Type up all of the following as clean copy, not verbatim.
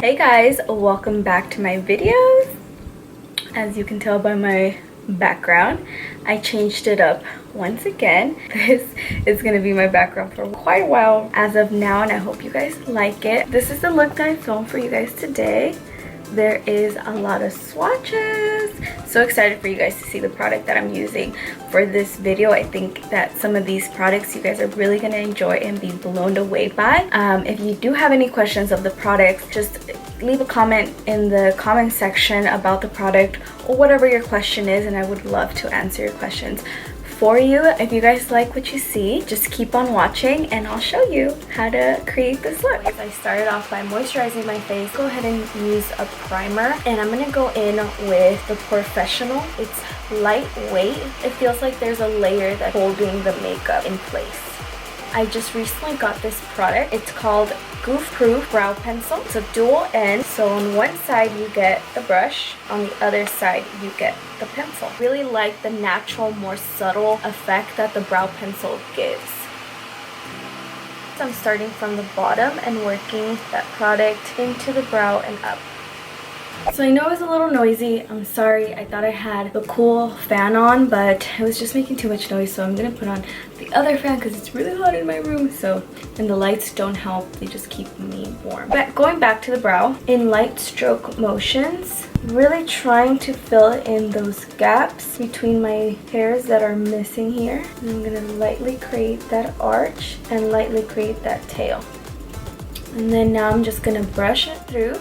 Hey guys, welcome back to my videos. As you can tell by my background, I changed it up once again. This is gonna be my background for quite a while as of now, and I hope you guys like it. This is the look that I filmed for you guys today. There is a lot of swatches. So excited for you guys to see the product that I'm using for this video. I think that some of these products you guys are really going to enjoy and be blown away by. If you do have any questions of the products, just leave a comment in the comment section about the product or whatever your question is, and I would love to answer your questions for you. If you guys like what you see, just keep on watching and I'll show you how to create this look. I started off by moisturizing my face. Go ahead and use a primer, and I'm gonna go in with the Professional. It's lightweight. It feels like there's a layer that's holding the makeup in place. I just recently got this product. It's called Goof Proof Brow Pencil. It's a dual end, so on one side you get the brush, on the other side you get the pencil. Really like the natural, more subtle effect that the brow pencil gives. So I'm starting from the bottom and working that product into the brow and up. So I know it was a little noisy. I'm sorry. I thought I had the cool fan on, but it was just making too much noise, so I'm gonna put on the other fan because it's really hot in my room. So, and the lights don't help, they just keep me warm. But going back to the brow, in light stroke motions, really trying to fill in those gaps between my hairs that are missing here. And I'm gonna lightly create that arch and lightly create that tail. And then now I'm just gonna brush it through.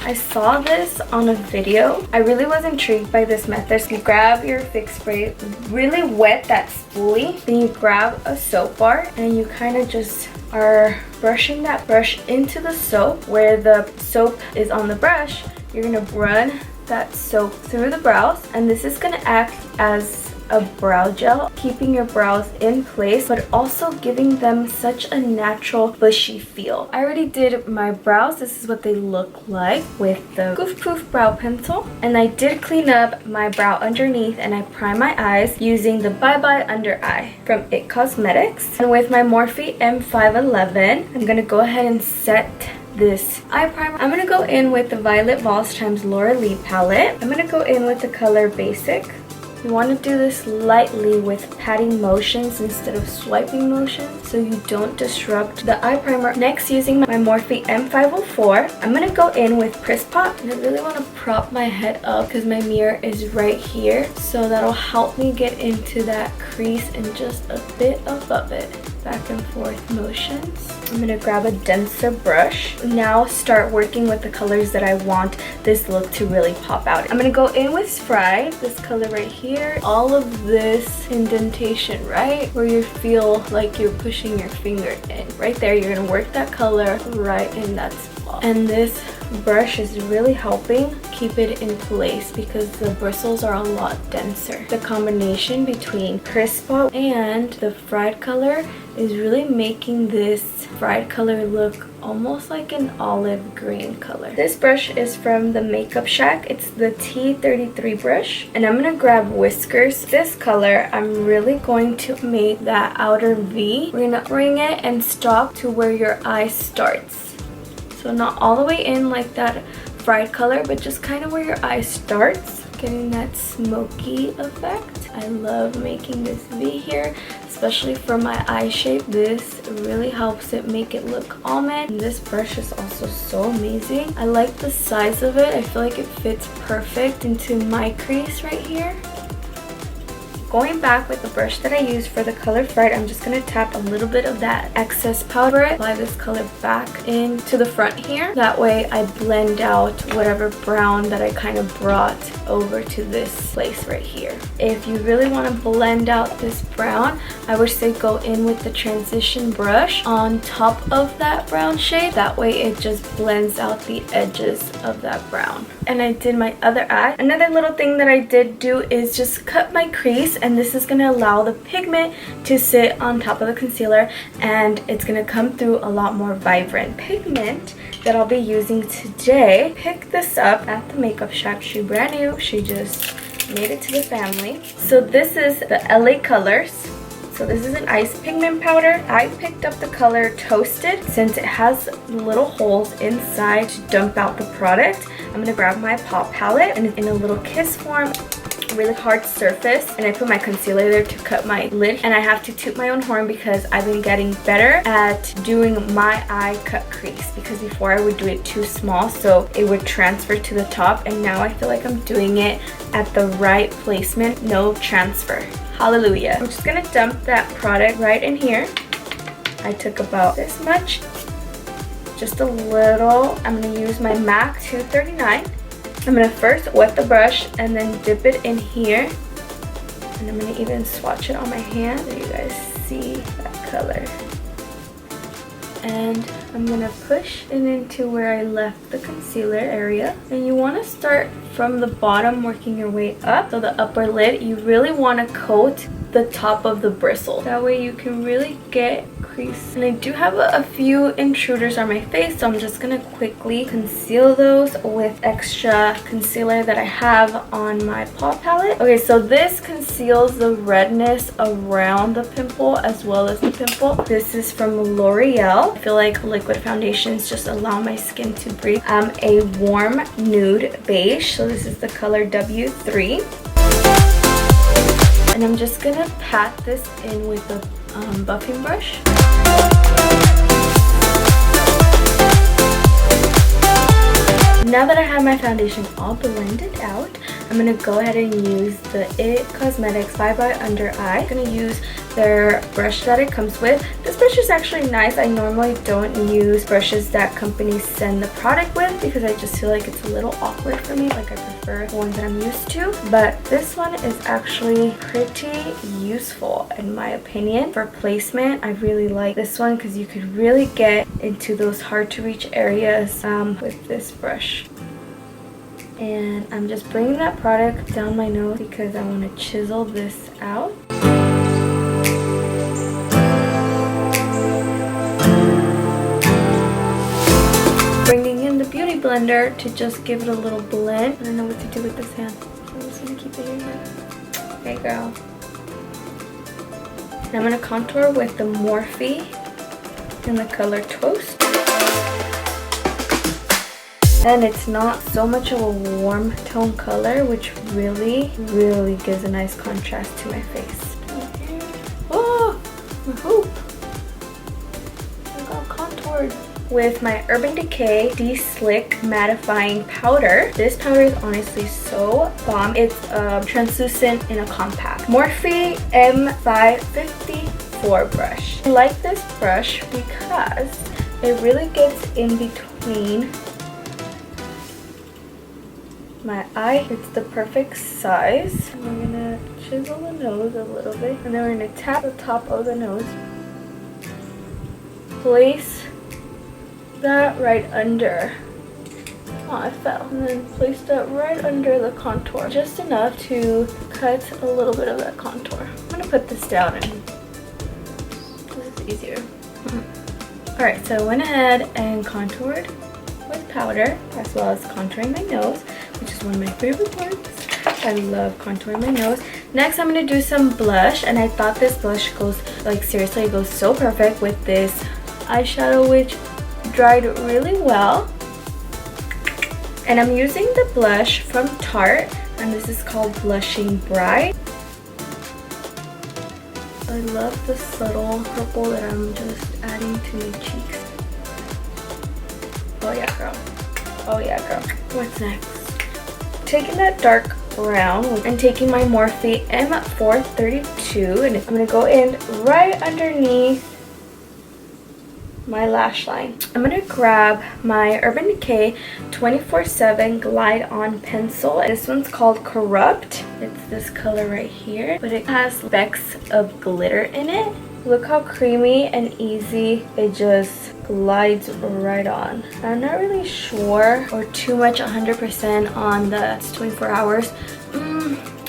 I saw this on a video. I really was intrigued by this method. So you grab your fix spray, really wet that spoolie, then you grab a soap bar and you kind of just are brushing that brush into the soap. Where the soap is on the brush, you're gonna run that soap through the brows, and this is gonna act as a brow gel, keeping your brows in place but also giving them such a natural bushy feel. I already did my brows. This is what they look like with the Goof Proof Brow Pencil, and I did clean up my brow underneath and I prime my eyes using the Bye Bye Under Eye from IT Cosmetics. And with my Morphe M511, I'm gonna go ahead and set this eye primer. I'm gonna go in with the Violet Voss x Laura Lee palette. I'm gonna go in with the color Basic. You want to do this lightly with patting motions instead of swiping motions so you don't disrupt the eye primer. Next, using my Morphe M504, I'm going to go in with Press Pop. And I really want to prop my head up because my mirror is right here. So that'll help me get into that crease and just a bit above it. Back and forth motions. I'm going to grab a denser brush. Now start working with the colors that I want this look to really pop out. I'm going to go in with Spry, this color right here. All of this indentation, right? Where you feel like you're pushing your finger in. Right there, you're going to work that color right in that spot. And this brush is really helping keep it in place because the bristles are a lot denser. The combination between Crisp Pop and the fried color is really making this fried color look almost like an olive green color. This brush is from the Makeup Shack. It's the T33 brush, and I'm gonna grab Whiskers. This color, I'm really going to make that outer V. We're gonna bring it and stop to where your eye starts. So not all the way in like that fried color, but just kind of where your eye starts, getting that smoky effect. I love making this V here, especially for my eye shape. This really helps it make it look almond. And this brush is also so amazing. I like the size of it. I feel like it fits perfect into my crease right here. Going back with the brush that I used for the color Fried, I'm just going to tap a little bit of that excess powder. Apply this color back into the front here. That way I blend out whatever brown that I kind of brought over to this place right here. If you really want to blend out this brown, I would say go in with the transition brush on top of that brown shade. That way it just blends out the edges of that brown. And I did my other eye. Another little thing that I did do is just cut my crease, and this is going to allow the pigment to sit on top of the concealer, and it's going to come through a lot more vibrant. Pigment that I'll be using today, picked this up at the Makeup Shack. She brand new. She just made it to the family. So this is the LA Colors. So this is an ice pigment powder. I picked up the color Toasted since it has little holes inside to dump out the product. I'm going to grab my Pop palette and it's in a little kiss form. Really hard surface, and I put my concealer there to cut my lid, and I have to toot my own horn because I've been getting better at doing my eye cut crease, because before I would do it too small so it would transfer to the top, and now I feel like I'm doing it at the right placement, no transfer. Hallelujah. I'm just gonna dump that product right in here. I took about this much, just a little. I'm gonna use my MAC 239. I'm going to first wet the brush and then dip it in here. And I'm going to even swatch it on my hand so you guys see that color. And I'm going to push it into where I left the concealer area. And you want to start from the bottom, working your way up. So the upper lid, you really want to coat the top of the bristle. That way you can really get crease. And I do have a few intruders on my face, so I'm just gonna quickly conceal those with extra concealer that I have on my Pop palette. Okay, so this conceals the redness around the pimple as well as the pimple. This is from L'Oreal. I feel like liquid foundations just allow my skin to breathe. A warm nude beige, so this is the color W3. And I'm just gonna pat this in with a buffing brush. Now that I have my foundation all blended out, I'm going to go ahead and use the IT Cosmetics Bye Bye Under Eye. I'm going to use their brush that it comes with. This brush is actually nice. I normally don't use brushes that companies send the product with because I just feel like it's a little awkward for me. Like I prefer the ones that I'm used to. But this one is actually pretty useful in my opinion. For placement, I really like this one because you could really get into those hard to reach areas with this brush. And I'm just bringing that product down my nose because I want to chisel this out. Bringing in the beauty blender to just give it a little blend. I don't know what to do with this hand, so I'm just going to keep it here. Okay, girl. And I'm going to contour with the Morphe in the color Toast. And it's not so much of a warm tone color, which really gives a nice contrast to my face. Oh, my hoop! Look how contoured. With my Urban Decay De-Slick Mattifying Powder. This powder is honestly so bomb. It's translucent in a compact. Morphe M554 brush. I like this brush because it really gets in between my eye. It's the perfect size. And we're gonna chisel the nose a little bit, and then we're gonna tap the top of the nose. Place that right under. Oh, I fell. And then place that right under the contour. Just enough to cut a little bit of that contour. I'm gonna put this down and this is easier. Alright, so I went ahead and contoured with powder as well as contouring my nose, which is one of my favorite parts. I love contouring my nose. Next, I'm going to do some blush, and I thought this blush goes, like seriously, it goes so perfect with this eyeshadow, which dried really well. And I'm using the blush from Tarte, and this is called Blushing Bride. I love the subtle purple that I'm just adding to my cheeks. Oh yeah, girl. Oh yeah, girl. What's next? Taking that dark brown and taking my Morphe M432, and I'm going to go in right underneath my lash line. I'm going to grab my Urban Decay 24/7 Glide On Pencil. This one's called Corrupt. It's this color right here, but it has specks of glitter in it. Look how creamy and easy it just glides right on. I'm not really sure or too much 100% on the 24 hours.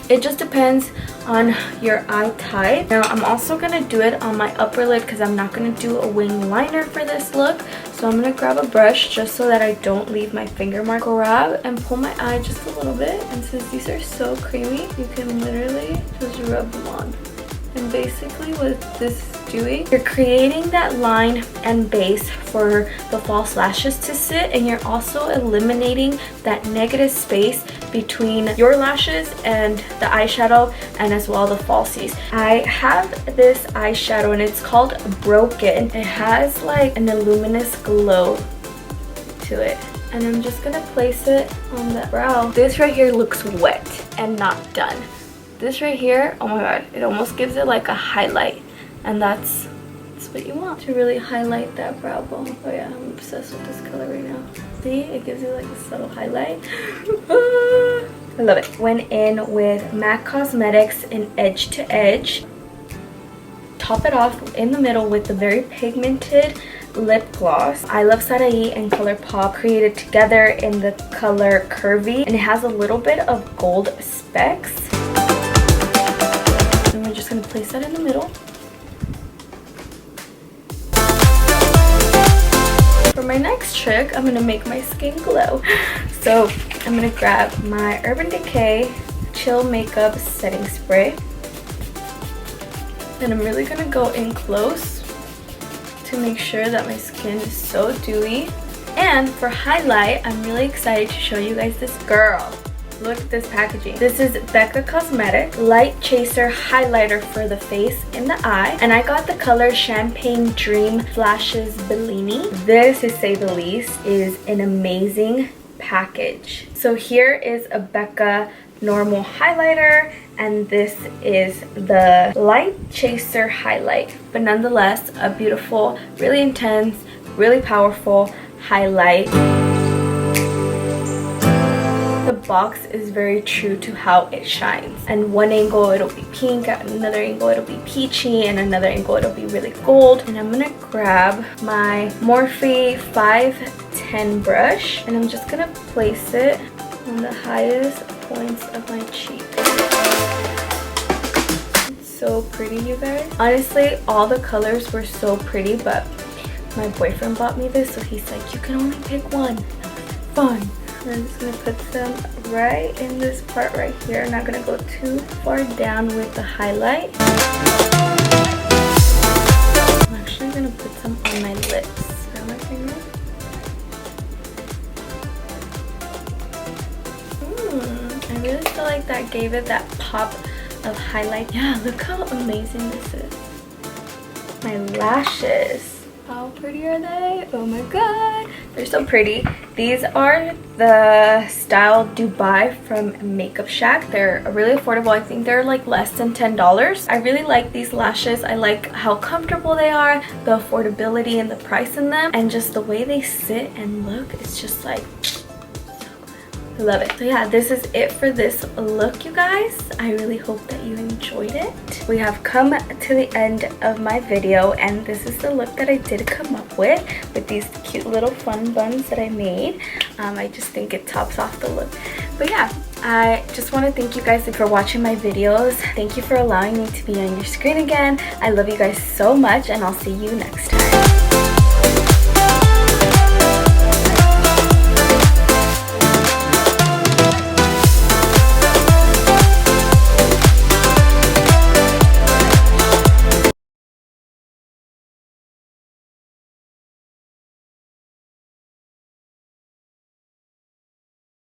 It just depends on your eye type. Now I'm also going to do it on my upper lid because I'm not going to do a wing liner for this look. So I'm going to grab a brush just so that I don't leave my finger mark. Grab and pull my eye just a little bit. And since these are so creamy, you can literally just rub them on. And basically what this is doing, you're creating that line and base for the false lashes to sit, and you're also eliminating that negative space between your lashes and the eyeshadow, and as well the falsies. I have this eyeshadow and it's called Broken. It has like an luminous glow to it, and I'm just gonna place it on the brow. This right here looks wet and not done. This right here, oh my god, it almost gives it like a highlight, and that's what you want to really highlight that brow bone. Oh yeah, I'm obsessed with this color right now. See, it gives you like a subtle highlight. I love it. Went in with MAC Cosmetics in Edge to Edge. Top it off in the middle with the very pigmented lip gloss. I Love Sarai and ColourPop created together in the color Curvy, and it has a little bit of gold specks. And we're just gonna place that in the middle. For my next trick, I'm gonna make my skin glow. So I'm gonna grab my Urban Decay Chill Makeup Setting Spray, and I'm really gonna go in close to make sure that my skin is so dewy. And for highlight, I'm really excited to show you guys this girl. Look at this packaging. This is Becca Cosmetics Light Chaser Highlighter for the face in the eye. And I got the color Champagne Dream Flashes Bellini. This, to say the least, is an amazing package. So here is a Becca normal highlighter, and this is the Light Chaser Highlight. But nonetheless, a beautiful, really intense, really powerful highlight. The box is very true to how it shines, and one angle it'll be pink, at another angle it'll be peachy, and another angle it'll be really gold. And I'm gonna grab my Morphe 510 brush, and I'm just gonna place it on the highest points of my cheek. It's so pretty, you guys. Honestly, all the colors were so pretty, but my boyfriend bought me this, so he's like, you can only pick one. Fine. I'm just going to put them right in this part right here. I'm not going to go too far down with the highlight. I'm actually going to put some on my lips. Grab my finger. I really feel like that gave it that pop of highlight. Yeah, look how amazing this is. My lashes. How pretty are they? Oh my god, they're so pretty. These are the Style Dubai from Makeup Shack. They're really affordable. I think they're like less than $10. I really like these lashes. I like how comfortable they are, the affordability and the price in them, and just the way they sit and look. It's just like I love it. So yeah, this is it for this look, you guys. I really hope that you enjoyed it. We have come to the end of my video, and this is the look that I did come up with these cute little fun buns that I made. I just think it tops off the look. But yeah, I just want to thank you guys for watching my videos. Thank you for allowing me to be on your screen again. I love you guys so much, and I'll see you next time.